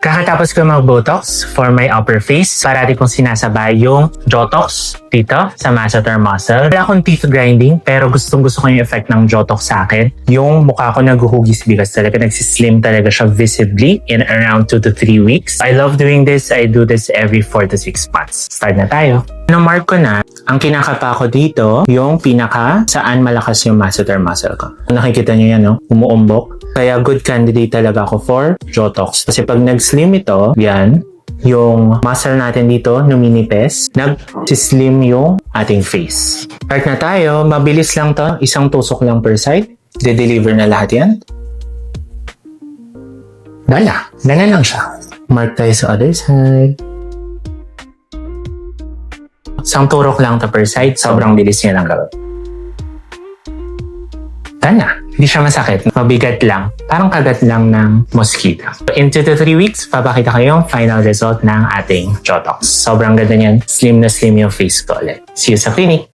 Kakatapos ko mag-Botox for my upper face. Parati kong sinasabay yung Jotox dito sa masseter muscle. Wala akong teeth grinding pero gustong-gusto ko yung effect ng Jotox sa akin. Yung mukha ko naguhugis because talaga nagsislim talaga siya visibly in around 2 to 3 weeks. I love doing this. I do this every 4 to 6 months. Start na tayo. Na-mark ko na, ang kinakapa ko dito, yung pinaka saan malakas yung masseter muscle ko. Nakikita nyo yan, no? Umuumbok. Kaya good candidate talaga ako for Jotox. Kasi pag nag-slim ito, yan, yung muscle natin dito, numinipes, nag-slim yung ating face. Start na tayo. Mabilis lang to. Isang tusok lang per side. De-deliver na lahat yan. Dala. Dala lang siya. Mark tayo sa other side. Isang turok lang to per side. Sobrang bilis niya lang gawin. Tana, hindi siya masakit. Mabigat lang. Parang kagat lang ng mosquito. In 2 to 3 weeks, papakita ko yung final result ng ating Jotox. Sobrang ganda niyan. Slim na slim yung face ko ulit. See you sa clinic!